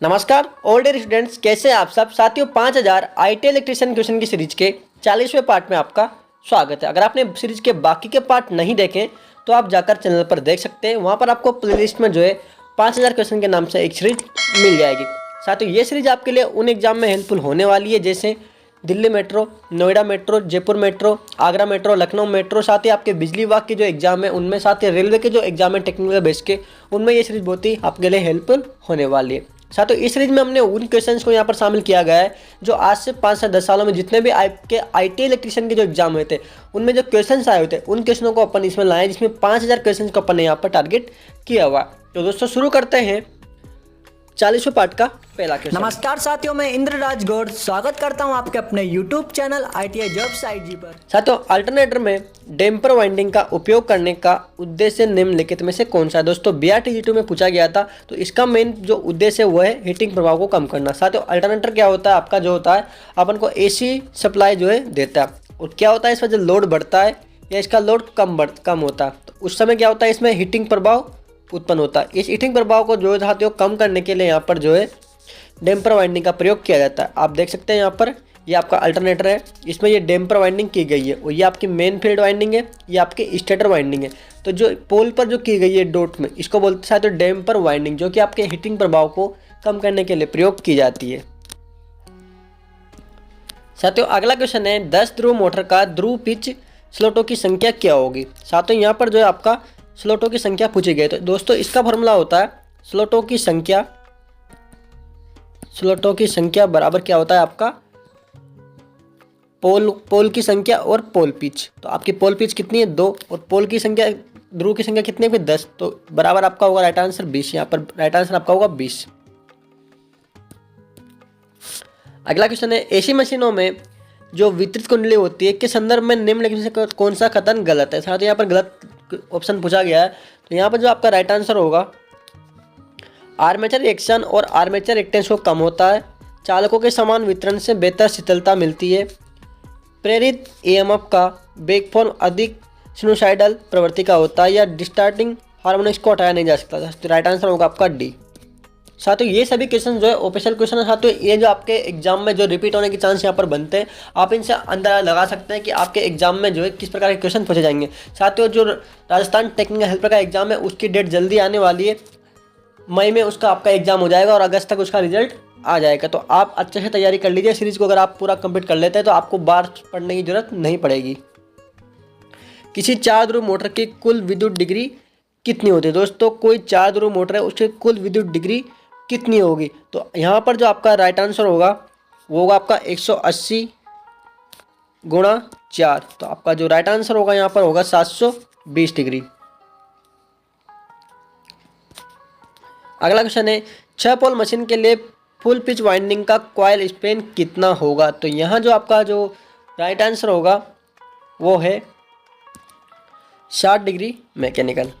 नमस्कार all dear students, कैसे हैं आप सब साथियों। 5000 आईटी इलेक्ट्रीशियन क्वेश्चन की सीरीज के 40वें पार्ट में आपका स्वागत है। अगर आपने सीरीज के बाकी के पार्ट नहीं देखे तो आप जाकर चैनल पर देख सकते हैं। वहां पर आपको प्लेलिस्ट में जो है 5000 क्वेश्चन के नाम से एक सीरीज मिल जाएगी। साथियों ये सीरीज आपके लिए उन एग्जाम में हेल्पफुल होने वाली है जैसे Delhi metro, Noida metro, Jaipur metro, Agra metro, Lucknow metro, साथ ही आपके बिजली विभाग के जो एग्जाम है उनमें, साथ ही रेलवे के जो एग्जाम है टेक्निकल बेस के, उनमें ये सीरीज बहुत ही आपके लिए हेल्पफुल होने वाली है। साथियों इस सीरीज में हमने उन क्वेश्चंस को यहाँ पर शामिल किया गया है जो आज से 5 से 10 सालों में जितने भी आपके आईटी इलेक्ट्रीशियन के जो एग्जाम हुए थे उनमें जो क्वेश्चंस आए हुए थे उन क्वेश्चनों को अपन इसमें लाए, जिसमें 5000 क्वेश्चंस को अपन ने यहाँ पर टारगेट किया हुआ। तो दोस्तों शुरू करते हैं 40वें पार्ट का पहला क्वेश्चन। नमस्कार साथियों, मैं इंद्रराज गौड़ स्वागत करता हूं आपके अपने YouTube channel ITI jobs IG पर। साथियों अल्टरनेटर में डैम्पर वाइंडिंग का उपयोग करने का उद्देश्य निम्नलिखित में से कौन सा है। दोस्तों BRT-G2 में पूछा गया था, तो इसका मेन जो उद्देश्य है वो है हीटिंग प्रभाव को कम करना। साथियों अल्टरनेटर क्या होता है, आपका जो होता है अपन को AC सप्लाई जो है देता है, और क्या होता है इसमें जब लोड बढ़ता है या इसका लोड कम होता है तो उस समय क्या होता है इसमें हीटिंग प्रभाव उत्पन्न होता है। इस हीटिंग प्रभाव को जो साथियों कम करने के लिए यहाँ पर जो है डैम्पर वाइंडिंग का प्रयोग किया जाता है। आप देख सकते हैं यहाँ पर ये आपका अल्टरनेटर है, इसमें ये डैम्पर वाइंडिंग की गई है और ये आपकी मेन फील्ड वाइंडिंग है, ये आपकी स्टेटर वाइंडिंग है। तो जो पोल पर जो की गई है डॉट में, इसको बोलते हैं साथियों डैम्पर वाइंडिंग, जो कि आपके हीटिंग प्रभाव को कम करने के लिए प्रयोग की जाती है। साथियों अगला क्वेश्चन है 10 ध्रुव मोटर का ध्रुव पिच स्लॉटों की संख्या क्या होगी। साथियों यहाँ पर जो है आपका स्लॉटों की संख्या पूछी गई। तो दोस्तों इसका फॉर्मूला होता है स्लॉटों की संख्या बराबर क्या होता है आपका पोल की संख्या और पोल पिच। तो आपकी पोल पिच कितनी है 2 और पोल की संख्या ध्रुव की संख्या कितनी है 10, तो बराबर आपका होगा राइट आंसर 20। यहाँ पर राइट आंसर आपका होगा 20। अगला क्वेश्चन है एसी मशीनों में जो वितरित कुंडली होती है के संदर्भ में निम्नलिखित में से कौन सा कथन गलत है। साथ ही यहाँ पर गलत ऑप्शन पूछा गया है, तो यहाँ पर जो आपका राइट आंसर होगा आर्मेचर रिएक्शन और आर्मेचर रिएक्टेंस को कम होता है, चालकों के समान वितरण से बेहतर शीतलता मिलती है, प्रेरित EMF का वेग फॉर्म अधिक सिनुसाइडल प्रवृत्ति का होता है, या डिस्टार्टिंग हार्मोनिक्स को हटाया नहीं जा सकता। तो राइट आंसर होगा आपका डी। साथियों ये सभी क्वेश्चन जो है ऑफिशियल क्वेश्चन है। साथियों ये जो आपके एग्जाम में जो रिपीट होने के चांस यहाँ पर बनते हैं, आप इनसे अंदाजा लगा सकते हैं कि आपके एग्जाम में जो है किस प्रकार के क्वेश्चन पूछे जाएंगे। साथियों जो राजस्थान टेक्निकल हेल्पर का एग्जाम है उसकी डेट जल्दी आने वाली है, मई में उसका आपका एग्जाम हो जाएगा और अगस्त तक उसका रिजल्ट आ जाएगा। तो आप अच्छे से तैयारी कर लीजिए। सीरीज को अगर आप पूरा कंप्लीट कर लेते हैं तो आपको बार पढ़ने की जरूरत नहीं पड़ेगी। किसी 4 ध्रुव मोटर की कुल विद्युत डिग्री कितनी होती है। दोस्तों कोई 4 ध्रुव मोटर है उसकी कुल विद्युत डिग्री कितनी होगी, तो यहाँ पर जो आपका राइट आंसर होगा वो होगा आपका 180 गुणा 4। तो आपका जो राइट आंसर होगा यहाँ पर होगा 720 डिग्री। अगला क्वेश्चन है 6 पोल मशीन के लिए फुल पिच वाइंडिंग का कॉइल स्पेन कितना होगा। तो यहाँ जो आपका जो राइट आंसर होगा वो है 60 डिग्री मैकेनिकल।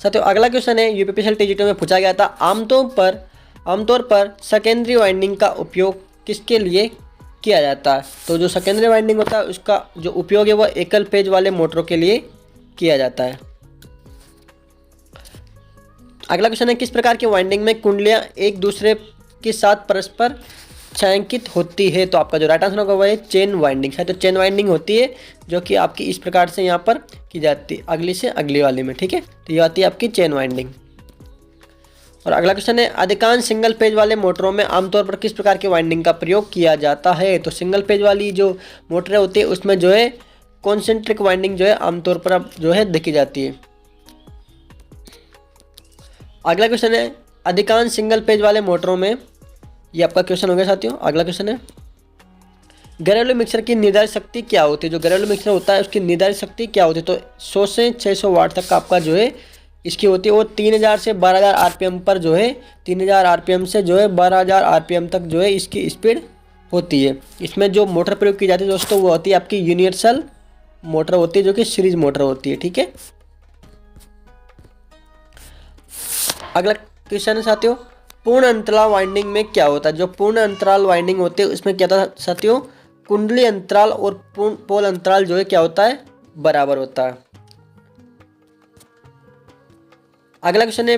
साथियों अगला क्वेश्चन है यूपीपीएससी TG2 में पूछा गया था आमतौर पर सेकेंडरी वाइंडिंग का उपयोग किसके लिए किया जाता है। तो जो सेकेंडरी वाइंडिंग होता है उसका जो उपयोग है वह एकल फेज वाले मोटरों के लिए किया जाता है। अगला क्वेश्चन है किस प्रकार की वाइंडिंग में कुंडलियां एक दूसरे के साथ परस्पर छायांकित होती है। तो आपका जो राइट आंसर होगा वह है चेन वाइंडिंग। है तो चेन वाइंडिंग होती है जो कि आपकी इस प्रकार से यहाँ पर की जाती है अगली से अगली वाली में, ठीक है। तो ये आती है आपकी चेन वाइंडिंग। और अगला क्वेश्चन है अधिकांश सिंगल पेज वाले मोटरों में आमतौर पर किस प्रकार की वाइंडिंग का प्रयोग किया जाता है। तो सिंगल पेज वाली जो मोटरें होती है उसमें जो है कॉन्सेंट्रिक वाइंडिंग जो है आमतौर पर अब जो है देखी जाती है। अगला क्वेश्चन है अधिकांश सिंगल पेज वाले मोटरों में, ये आपका क्वेश्चन हो गया साथियों। अगला क्वेश्चन है घरेलू मिक्सर की निर्धारित शक्ति क्या होती है। जो घरेलू मिक्सर होता है उसकी निर्धारित शक्ति क्या होती है। तो 100 से 600 वाट तक का आपका जो है इसकी होती है, और 3000 से 12000 RPM पर जो है 3000 RPM से जो है 12000 RPM तक जो है इसकी स्पीड होती है। इसमें जो मोटर प्रयोग की जाती है दोस्तों वो होती है आपकी यूनिवर्सल मोटर होती है, जो कि सीरीज मोटर होती है, ठीक है। अगला क्वेश्चन है साथियों पूर्ण अंतराल वाइंडिंग में क्या होता है। जो पूर्ण अंतराल वाइंडिंग होती है उसमें क्या था साथियों कुंडली अंतराल और पोल अंतराल जो है क्या होता है बराबर होता है। अगला क्वेश्चन है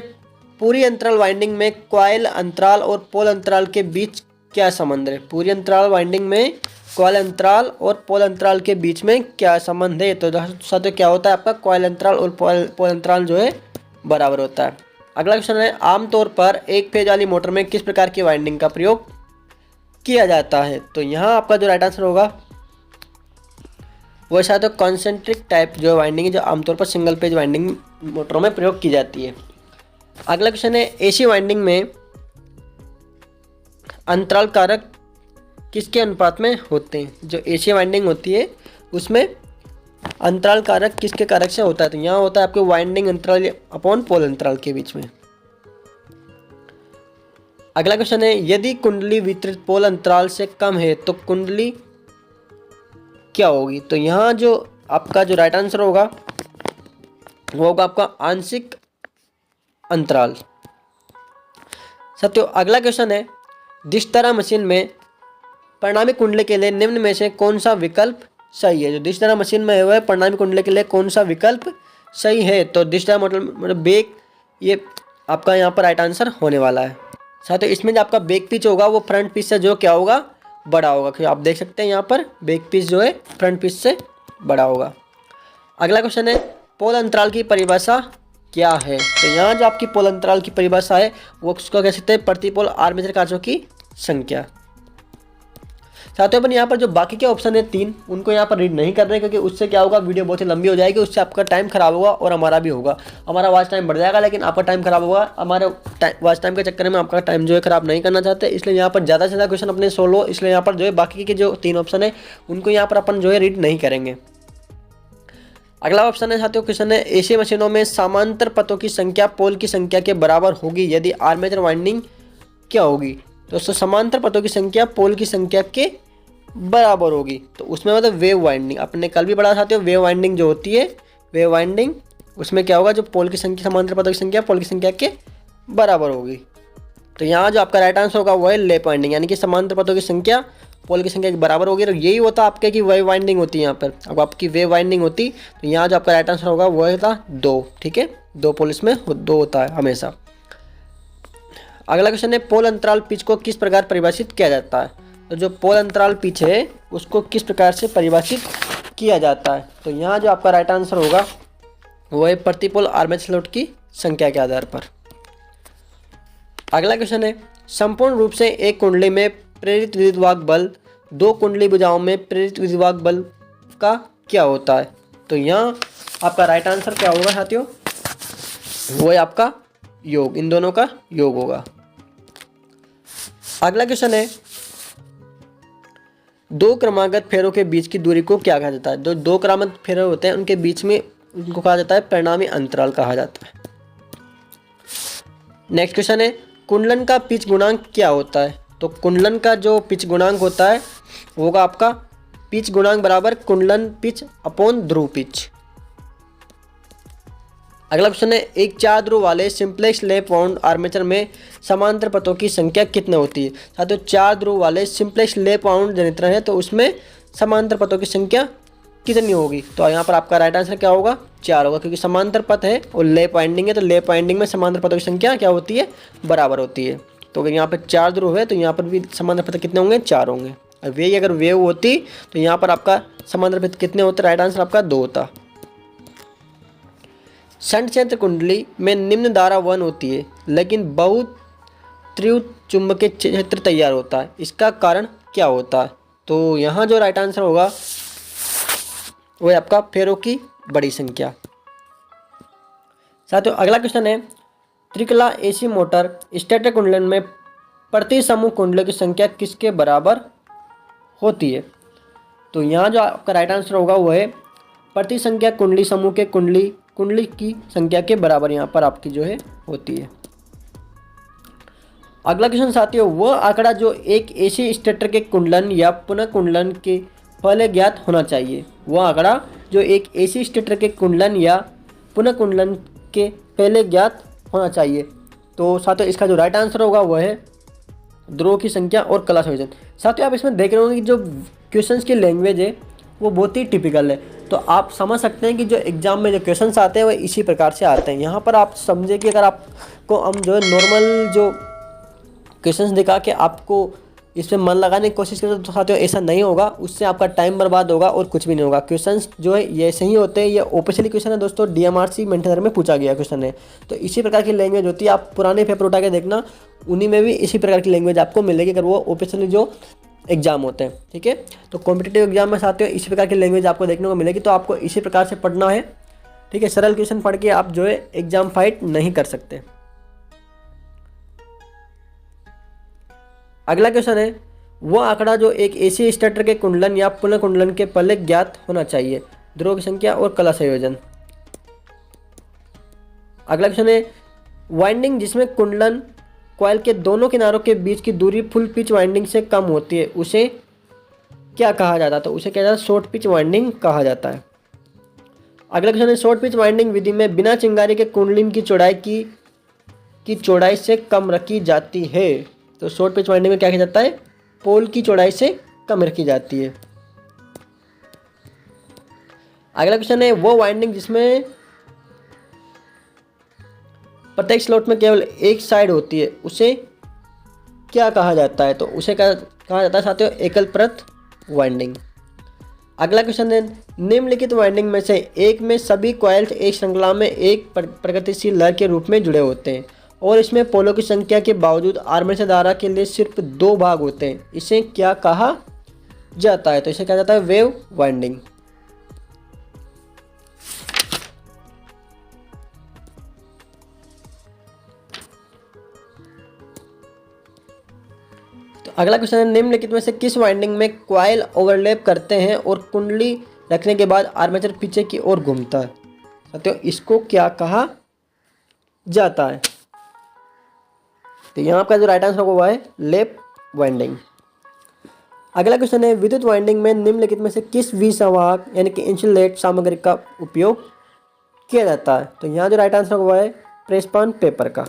पूरी अंतराल वाइंडिंग में कॉइल अंतराल और पोल अंतराल के बीच क्या संबंध है? पूरी अंतराल वाइंडिंग में कॉइल अंतराल और पोल अंतराल के बीच में क्या संबंध है? तो साथियों क्या होता है आपका कॉइल अंतराल और पोल अंतराल जो है बराबर होता है। अगला क्वेश्चन है, आमतौर पर एक फेज वाली मोटर में किस प्रकार की वाइंडिंग का प्रयोग किया जाता है? तो यहाँ आपका जो राइट आंसर होगा वो साथियों कॉन्सेंट्रिक टाइप जो वाइंडिंग है, जो आमतौर पर सिंगल पेज वाइंडिंग मोटरों में प्रयोग की जाती है। अगला क्वेश्चन है, एसी वाइंडिंग में अंतराल कारक किसके अनुपात में होते हैं? जो एसी वाइंडिंग होती है उसमें अंतराल कारक किसके कारक से होता है? तो यहाँ होता है आपके वाइंडिंग अंतराल अपॉन पोल अंतराल के बीच में। अगला क्वेश्चन है, यदि कुंडली वितरित पोल अंतराल से कम है तो कुंडली क्या होगी? तो यहाँ जो आपका जो राइट आंसर होगा वो होगा आपका आंशिक अंतराल। साथियों अगला क्वेश्चन है, डिश तरह मशीन में परिणामी कुंडली के लिए निम्न में से कौन सा विकल्प सही है? जो डिश तरह मशीन में है वह परिणामी कुंडली के लिए कौन सा विकल्प सही है? तो डिश तरह मतलब बेक, ये आपका यहाँ पर राइट आंसर होने वाला है। साथियों इसमें जो आपका बेक पिच होगा वो फ्रंट पिच से जो क्या होगा बड़ा होगा, क्योंकि आप देख सकते हैं यहाँ पर बेक पिच जो है फ्रंट पिच से बड़ा होगा। अगला क्वेश्चन है, पोल अंतराल की परिभाषा क्या है? तो यहाँ जो आपकी पोल अंतराल की परिभाषा है वो उसको कह सकते हैं प्रति पोल आर्मेचर कांचों की संख्या। साथियों अपन यहाँ पर जो बाकी के ऑप्शन है 3 उनको यहाँ पर रीड नहीं कर रहे हैं, क्योंकि उससे क्या होगा वीडियो बहुत ही लंबी हो जाएगी, उससे आपका टाइम खराब होगा और हमारा भी होगा। हमारा वॉच टाइम बढ़ जाएगा लेकिन आपका टाइम खराब होगा। हमारे वॉच टाइम के चक्कर में आपका टाइम जो है खराब नहीं करना चाहते, इसलिए यहाँ पर ज़्यादा से ज़्यादा क्वेश्चन अपने सोल्व हो, इसलिए यहाँ पर जो है बाकी के जो 3 ऑप्शन है उनको यहाँ पर अपन जो है रीड नहीं करेंगे। अगला ऑप्शन है साथियों, क्वेश्चन है, एसी मशीनों में समांतर पथों की संख्या पोल की संख्या के बराबर होगी यदि आर्मेचर वाइंडिंग क्या होगी? तो समांतर पथों की संख्या पोल की संख्या के बराबर होगी, तो उसमें मतलब वेव वाइंडिंग आपने कल भी पढ़ा साथियों। वेव वाइंडिंग जो होती है वेव वाइंडिंग उसमें क्या होगा, जो पोल की संख्या समांतर पथों की संख्या पोल की संख्या के बराबर होगी। तो यहाँ जो आपका राइट आंसर होगा वो है लैप वाइंडिंग, यानी कि समांतर पथों की संख्या पोल की संख्या के बराबर होगी। और यही होता आपके की वेव वाइंडिंग होती है। यहाँ पर अब आपकी वेव वाइंडिंग होती तो यहाँ जो आपका राइट आंसर होगा वो होता 2। ठीक है, 2 पोल इसमें 2 होता है हमेशा। अगला क्वेश्चन है, पोल अंतराल पिच को किस प्रकार परिभाषित किया जाता है? तो जो पोल अंतराल पिच है उसको किस प्रकार से परिभाषित किया जाता है? तो यहाँ जो आपका राइट आंसर होगा वो है प्रति पोल आर्मेचर स्लॉट की संख्या के आधार पर। अगला क्वेश्चन है, संपूर्ण रूप से एक कुंडली में प्रेरित विद्युत बल 2 कुंडली भुजाओं में प्रेरित विद्युत बल का क्या होता है? तो यहाँ आपका राइट आंसर क्या होगा साथियों, वो है आपका योग, इन दोनों का योग होगा। अगला क्वेश्चन है, 2 क्रमागत फेरों के बीच की दूरी को क्या कहा जाता है? जो 2 क्रमागत फेरे होते हैं उनके बीच में उनको कहा जाता है परिणामी अंतराल कहा जाता है। नेक्स्ट क्वेश्चन है, कुंडलन का पिच गुणांक क्या होता है? तो कुंडलन का जो पिच गुणांक होता है वो होगा आपका पिच गुणांक बराबर कुंडलन पिच अपॉन ध्रुव पिच। अगला क्वेश्चन है, एक 4 ध्रुव वाले सिंप्लेक्स लैप वाउंड आर्मेचर में समांतर पथों की संख्या कितनी होती है? साथियों 4 ध्रुव वाले सिंप्लेक्स लैप वाउंड जनरेटर है तो उसमें समांतर पथों की संख्या कितनी होगी? तो यहाँ पर आपका राइट आंसर क्या होगा, 4 होगा, क्योंकि समांतर पथ है और लैप वाइंडिंग है तो लैप वाइंडिंग में समांतर पथों की संख्या क्या होती है, बराबर होती है। तो अगर यहाँ पर 4 ध्रुव है तो यहाँ पर भी समांतर पथ कितने होंगे, 4 होंगे। और वे अगर वेव होती तो यहाँ पर आपका समांतर पथ कितने होते, राइट आंसर आपका 2 होता। शंट क्षेत्र कुंडली में निम्न धारा 1 होती है लेकिन बहुत तीव्र चुंबकीय क्षेत्र तैयार होता है, इसका कारण क्या होता है? तो यहाँ जो राइट आंसर होगा वो है आपका फेरों की बड़ी संख्या। साथियों अगला क्वेश्चन है, त्रिकला एसी मोटर स्टेटर कुंडलन में प्रति समूह कुंडलों की संख्या किसके बराबर होती है? तो यहाँ जो आपका राइट आंसर होगा वो है प्रति संख्या कुंडली समूह के कुंडली की संख्या के बराबर यहाँ पर आपकी जो है होती है। अगला क्वेश्चन साथियों, वह आंकड़ा जो एक एसी स्टेटर के कुंडलन या पुनः कुंडलन के पहले ज्ञात होना चाहिए। वह आंकड़ा जो एक एसी स्टेटर के कुंडलन या पुनः कुंडलन के पहले ज्ञात होना चाहिए। तो साथियों इसका जो राइट आंसर होगा वह है ध्रुवों की संख्या और कला संयोजन। साथियों आप इसमें देख रहे होंगे कि जो क्वेश्चंस की लैंग्वेज है वो बहुत ही टिपिकल है। तो आप समझ सकते हैं कि जो एग्ज़ाम में जो क्वेश्चंस आते हैं वो इसी प्रकार से आते हैं। यहाँ पर आप समझे कि अगर आपको हम जो है नॉर्मल जो क्वेश्चंस दिखा के आपको इसमें मन लगाने की कोशिश करें तो साथियों ऐसा नहीं होगा, उससे आपका टाइम बर्बाद होगा और कुछ भी नहीं होगा। क्वेश्चंस जो है ये सही होते हैं, ये ऑफिशियली क्वेश्चन है दोस्तों, DMRC मेंटेनर में पूछा गया क्वेश्चन है। तो इसी प्रकार की लैंग्वेज होती है, आप पुराने पेपर उठा के देखना, उन्हीं में भी इसी प्रकार की लैंग्वेज आपको मिलेगी अगर वो ऑफिशियली जो एग्जाम होते हैं। ठीक है, तो कॉम्पिटिटिव एग्जाम में साथियों इसी प्रकार की लैंग्वेज आपको देखने को मिलेगी, तो आपको इसी प्रकार से पढ़ना है। ठीक है, सरल क्वेश्चन पढ़ के आप जो है एग्जाम फाइट नहीं कर सकते। अगला क्वेश्चन है, वो आंकड़ा जो एक एसी स्टार्टर के कुंडलन या पुनः कुंडलन के पहले ज्ञात होना चाहिए, ध्रुव की संख्या और कला संयोजन। अगला क्वेश्चन है, वाइंडिंग जिसमें कुंडलन कॉइल के दोनों किनारों के बीच की दूरी फुल पिच वाइंडिंग से कम होती है, उसे क्या कहा जाता है? तो उसे क्या जाता है? शॉर्ट पिच वाइंडिंग कहा जाता है। अगला क्वेश्चन है, शॉर्ट पिच वाइंडिंग विधि में बिना चिंगारी के कुंडलिन की चौड़ाई की चौड़ाई से कम रखी जाती है। तो शॉर्ट पिच वाइंडिंग में क्या किया जाता है? पोल की चौड़ाई से कम रखी जाती है। अगला क्वेश्चन है, वो वाइंडिंग जिसमें प्रत्येक स्लॉट में केवल एक साइड होती है, उसे क्या कहा जाता है? तो उसे क्या कहा जाता है साथियों? एकल परत वाइंडिंग। अगला क्वेश्चन है, निम्नलिखित वाइंडिंग में से एक में सभी कॉइल्स एक श्रृंखला में एक प्रगतिशील लहर के रूप में जुड़े होते हैं और इसमें पोलों की संख्या के बावजूद आर्मेचर धारा के लिए सिर्फ 2 भाग होते हैं, इसे क्या कहा जाता है? तो इसे कहा जाता है वेव वाइंडिंग। तो अगला क्वेश्चन है, निम्नलिखित में से किस वाइंडिंग में कॉइल ओवरलैप करते हैं और कुंडली रखने के बाद आर्मेचर पीछे की ओर घूमता है? साथियों इसको क्या कहा जाता है? तो यहाँ का जो राइट आंसर होगा वो है लैप वाइंडिंग। अगला क्वेश्चन है, विद्युत वाइंडिंग में निम्नलिखित में से किस विसंवाहक यानी कि इंसुलेट सामग्री का उपयोग किया जाता है? तो यहाँ जो राइट आंसर होगा वो है प्रेसपान पेपर का।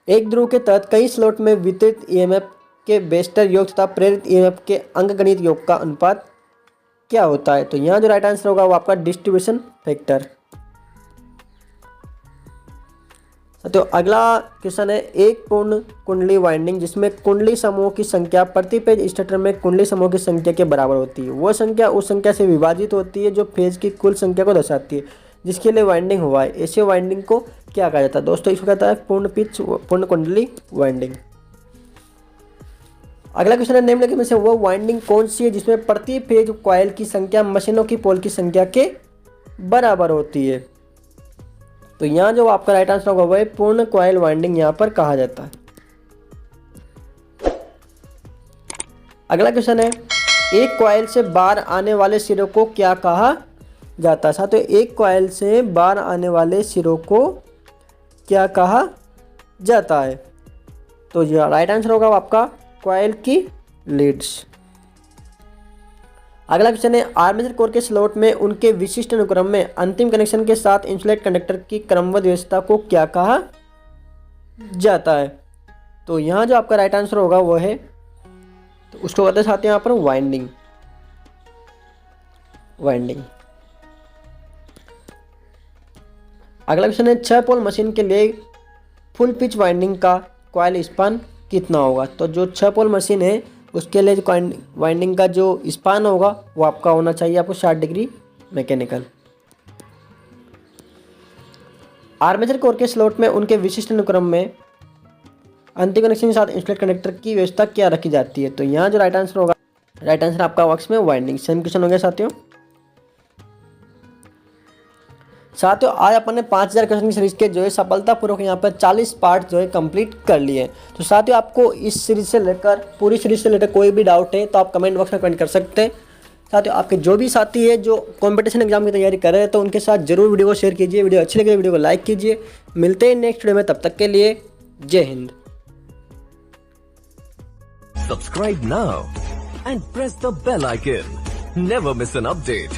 एक ध्रुव के तहत कई स्लॉट में वितरित ईएमएफ के बेस्टर योग तथा प्रेरित ईएमएफ के अंकगणित योग का अनुपात क्या होता है? तो यहाँ जो राइट आंसर होगा वो आपका डिस्ट्रीब्यूशन फैक्टर। तो अगला क्वेश्चन है, एक पूर्ण कुंडली वाइंडिंग जिसमें कुंडली समूह की संख्या प्रति पेज स्टार्टर में कुंडली समूह की संख्या के बराबर होती है, वह संख्या उस संख्या से विभाजित होती है जो फेज की कुल संख्या को दर्शाती है जिसके लिए वाइंडिंग हुआ है, ऐसे वाइंडिंग को क्या कहा जाता है? दोस्तों इसको कहता है पूर्ण कुंडली वाइंडिंग। अगला क्वेश्चन है, निम्नलिखित में से वो वाइंडिंग कौन सी है जिसमें प्रति फेज कॉइल की संख्या मशीनों की पोल की संख्या के बराबर होती है? तो यहाँ जो आपका राइट आंसर होगा वह पूर्ण कॉइल वाइंडिंग यहाँ पर कहा जाता है। अगला क्वेश्चन है, एक कॉइल से बाहर आने वाले सिरों को क्या कहा जाता है? साथियों एक कॉइल से बाहर आने वाले सिरों को क्या कहा जाता है? तो जो राइट आंसर होगा वो आपका कॉइल की लीड्स। अगला क्वेश्चन है, आर्मेचर कोर के स्लॉट में उनके विशिष्ट अनुक्रम में अंतिम कनेक्शन के साथ इंसुलेट कंडक्टर की क्रमबद्ध व्यवस्था को क्या कहा जाता है? तो यहाँ जो आपका राइट आंसर होगा वो है, तो उसको कहते हैं साथ यहाँ पर वाइंडिंग। अगला क्वेश्चन है, 6 पोल मशीन के लिए फुल पिच वाइंडिंग का कॉइल स्पान कितना होगा? तो जो 6 पोल मशीन है उसके लिए वाइंडिंग का जो स्पान होगा वो आपका होना चाहिए आपको 60 डिग्री मैकेनिकल। आर्मेचर कोर के स्लॉट में उनके विशिष्ट अनुक्रम में अंतिम कनेक्शन के साथ इंसुलेट कंडक्टर की व्यवस्था क्या रखी जाती है? तो यहाँ जो राइट आंसर होगा, राइट आंसर आपका बॉक्स में वाइंडिंग। सेम क्वेश्चन हो गया साथियों। आज अपन ने 5000 क्वेश्चन की सीरीज के जो है सफलतापूर्वक यहाँ पर 40 पार्ट जो है कंप्लीट कर लिए। तो साथियों आपको इस सीरीज से लेकर पूरी सीरीज से लेकर कोई भी डाउट है तो आप कमेंट बॉक्स में कमेंट कर सकते हैं। साथियों आपके जो भी साथी है जो कंपटीशन एग्जाम की तैयारी कर रहे हैं तो उनके साथ जरूर वीडियो को शेयर कीजिए। वीडियो अच्छी लगे तो वीडियो को लाइक कीजिए। मिलते हैं नेक्स्ट वीडियो में, तब तक के लिए जय Hind. Subscribe now and press the bell icon. Never miss an update.